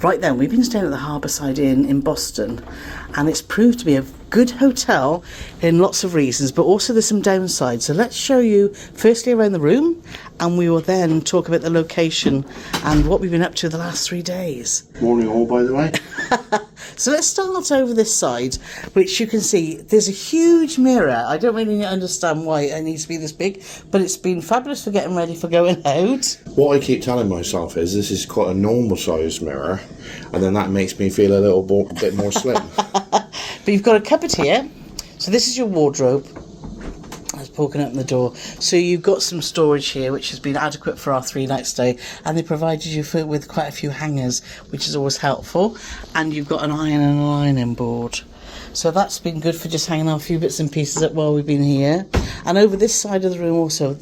Right then, we've been staying at the Harborside Inn in Boston, and it's proved to be a good hotel in lots of reasons, but also there's some downsides. So let's show you firstly around the room, and we will then talk about the location and what we've been up to the last 3 days. Morning all, by the way. So let's start over this side, which you can see there's a huge mirror. I don't really understand why it needs to be this big, but it's been fabulous for getting ready for going out. What I keep telling myself is this is quite a normal sized mirror, and then that makes me feel a little bit more slim. But you've got a cupboard here. So this is your wardrobe. Let's open up the door. So you've got some storage here, which has been adequate for our 3-night stay, and they provided you with quite a few hangers, which is always helpful. And you've got an iron and a ironing board. So that's been good for just hanging on a few bits and pieces up while we've been here. And over this side of the room also,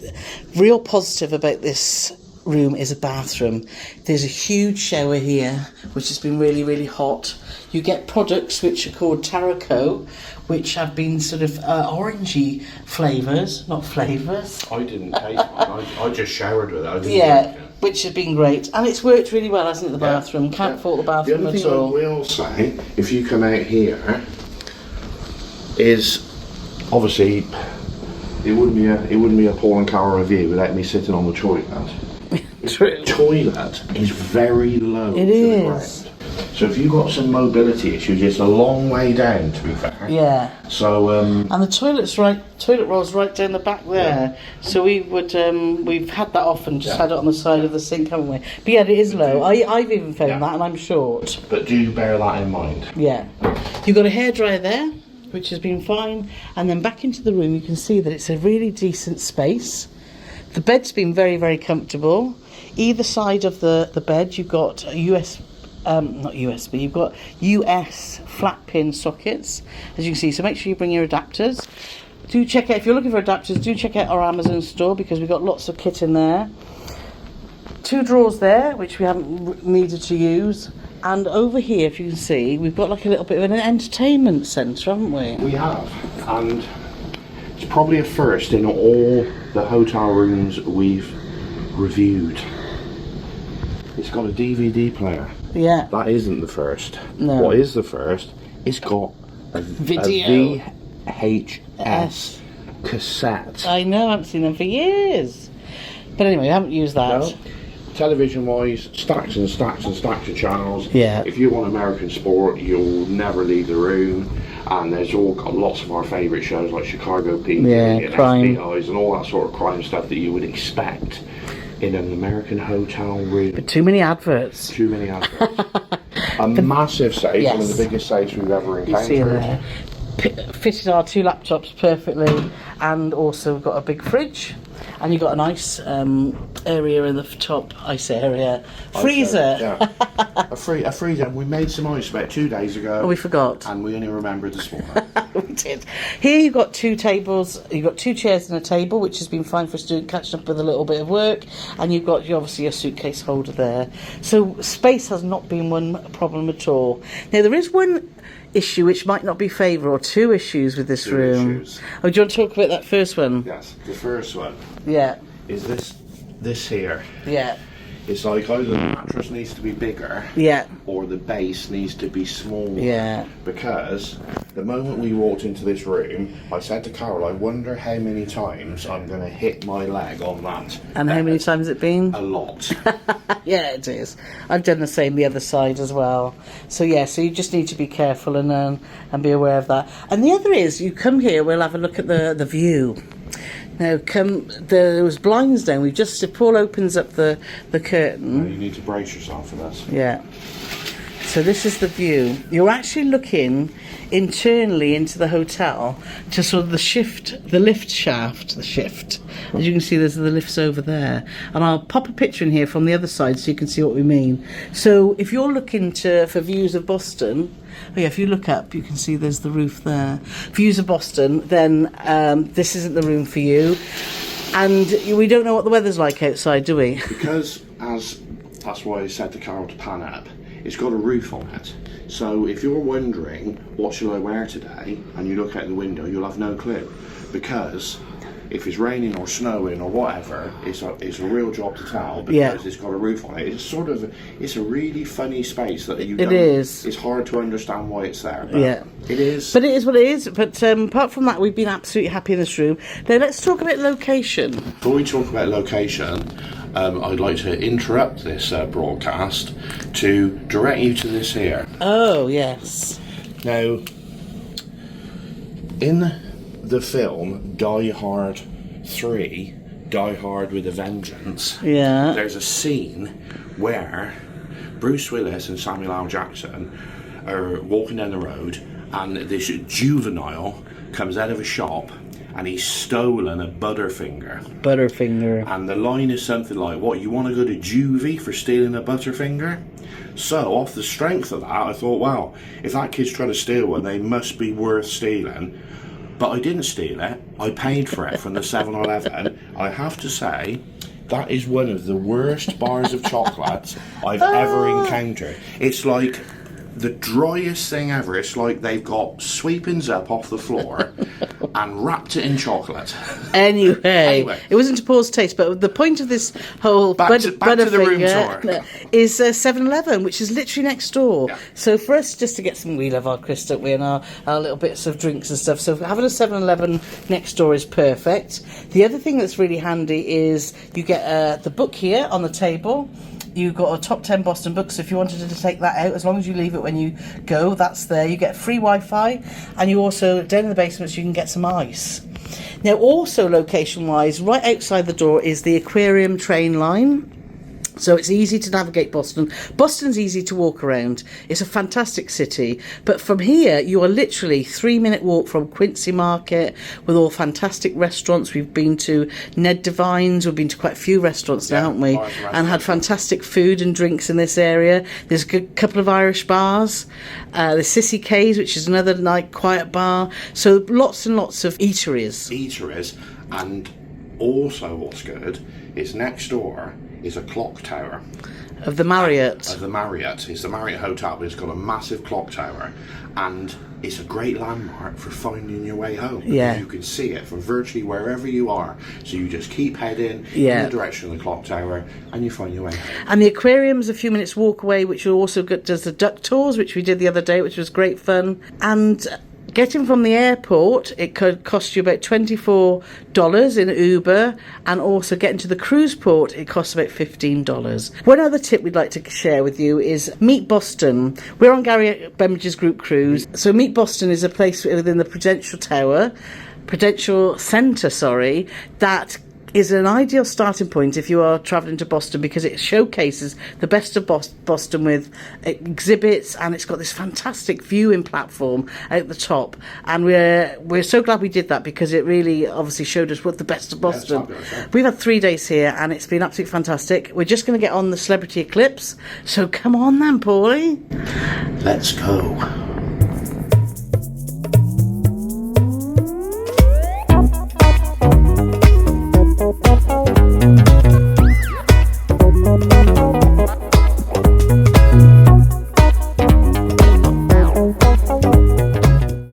real positive about this room is a bathroom. There's a huge shower here, which has been really, really hot. You get products which are called Tarot, which have been sort of orangey flavours, not flavours. I didn't taste one, I just showered with it. I didn't Yeah, which has been great. And it's worked really well, hasn't it, the bathroom? Can't fault the bathroom at all. The other thing I will say, if you come out here, is obviously it wouldn't be a Paul and Carole review without me sitting on the toilet. True. The toilet is very low to the ground. So if you've got some mobility issues, it's a long way down, to be fair. Yeah. So and the toilet roll's right down the back there. Yeah. So we would we've had that off and just had it on the side of the sink, haven't we? But yeah, it is low. I've even found that, and I'm short. But do bear that in mind. Yeah. You've got a hairdryer there, which has been fine, and then back into the room you can see that it's a really decent space. The bed's been very, very comfortable. Either side of the bed you've got you've got US flat pin sockets, as you can see, so make sure you bring your adapters. Do check out, if you're looking for adapters, do check out our Amazon store, because we've got lots of kit in there. 2 drawers there, which we haven't needed to use. And over here, if you can see, we've got like a little bit of an entertainment centre, haven't we? We have, and it's probably a first in all the hotel rooms we've reviewed. It's got a DVD player. Yeah. That isn't the first. No. What is the first? It's got a VHS cassette. I know, I haven't seen them for years. But anyway, I haven't used that. No. Television wise, stacks and stacks and stacks of channels. Yeah. If you want American sport, you'll never leave the room. And there's all got lots of our favourite shows like Chicago PD and crime. FBI's and all that sort of crime stuff that you would expect in an American hotel room. But too many adverts. Too many adverts. A massive safe, one of the biggest safes we've ever encountered. You see there. Fitted our 2 laptops perfectly, and also got a big fridge, and you've got a nice area in the top, ice area, freezer. Yeah. a freezer. We made some ice about 2 days ago. Oh, we forgot. And we only remembered this morning. We did. Here you've got 2 tables, you've got 2 chairs and a table, which has been fine for us doing catching up with a little bit of work, and you've got obviously your suitcase holder there. So space has not been one problem at all. Now there is one issue which might not be favourable, or 2 issues with this room. Issues. Oh, do you want to talk about that first one? Yes, the first one. Yeah. Is this here. Yeah. It's like either the mattress needs to be bigger, or the base needs to be smaller. Yeah. Because the moment we walked into this room, I said to Carole, I wonder how many times I'm going to hit my leg on that. And how many times has it been? A lot. Yeah, it is. I've done the same the other side as well. So yeah, so you just need to be careful and be aware of that. And the other is, you come here, we'll have a look at the view. Now, there was blinds down. We've just, if Paul opens up the curtain. Well, you need to brace yourself for this. Yeah. So this is the view. You're actually looking internally into the hotel to sort of the lift shaft. As you can see, there's the lifts over there. And I'll pop a picture in here from the other side so you can see what we mean. So if you're looking for views of Boston, if you look up, you can see there's the roof there. Views of Boston, then this isn't the room for you. And we don't know what the weather's like outside, do we? Because, that's why I said to Carole to pan up, it's got a roof on it. So if you're wondering, what shall I wear today, and you look out the window, you'll have no clue. Because if it's raining or snowing or whatever, it's a real job to tell because it's got a roof on it. It's a really funny space that you. It is. It's hard to understand why it's there. But it is. But it is what it is. But apart from that, we've been absolutely happy in this room. Now let's talk about location. Before we talk about location, I'd like to interrupt this broadcast to direct you to this here. Oh yes. Now, in the film Die Hard 3, Die Hard with a Vengeance, there's a scene where Bruce Willis and Samuel L. Jackson are walking down the road and this juvenile comes out of a shop and he's stolen a Butterfinger. And the line is something like, what, you want to go to juvie for stealing a Butterfinger? So, off the strength of that, I thought, wow, if that kid's trying to steal one, they must be worth stealing. But I didn't steal it. I paid for it from the 7-Eleven. I have to say, that is one of the worst bars of chocolate I've ever encountered. It's like the driest thing ever. It's like they've got sweepings up off the floor and wrapped it in chocolate. Anyway, it wasn't to Paul's taste, but the point of this whole back to the room tour is 7-Eleven, which is literally next door. Yeah. So for us, just to get some, we love our Chris, don't we, and our little bits of drinks and stuff. So having a 7-Eleven next door is perfect. The other thing that's really handy is you get the book here on the table. You've got a top 10 Boston book, so if you wanted to take that out, as long as you leave it when you go, that's there. You get free Wi-Fi, and you also, down in the basement, you can get some ice. Now, also location-wise, right outside the door is the Aquarium train line. So it's easy to navigate Boston. Boston's easy to walk around. It's a fantastic city. But from here, you are literally 3-minute walk from Quincy Market with all fantastic restaurants. We've been to Ned Devine's. We've been to quite a few restaurants now, haven't we? And had fantastic food and drinks in this area. There's a good couple of Irish bars. There's Sissy K's, which is another quiet bar. So lots and lots of eateries. And also what's good is next door is a clock tower. Of the Marriott. It's the Marriott Hotel, but it's got a massive clock tower, and it's a great landmark for finding your way home. Yeah. You can see it from virtually wherever you are. So you just keep heading in the direction of the clock tower, and you find your way home. And the aquarium's a few minutes walk away, which also does the duck tours, which we did the other day, which was great fun. And getting from the airport, it could cost you about $24 in Uber, and also getting to the cruise port, it costs about $15. One other tip we'd like to share with you is Meet Boston. We're on Gary Bembridge's group cruise. So Meet Boston is a place within the Prudential Centre, that is an ideal starting point if you are travelling to Boston, because it showcases the best of Boston with exhibits, and it's got this fantastic viewing platform at the top. And we're so glad we did that, because it really obviously showed us what the best of Boston. We've had 3 days here, and it's been absolutely fantastic. We're just going to get on the Celebrity Eclipse, so come on then, Paulie. Let's go.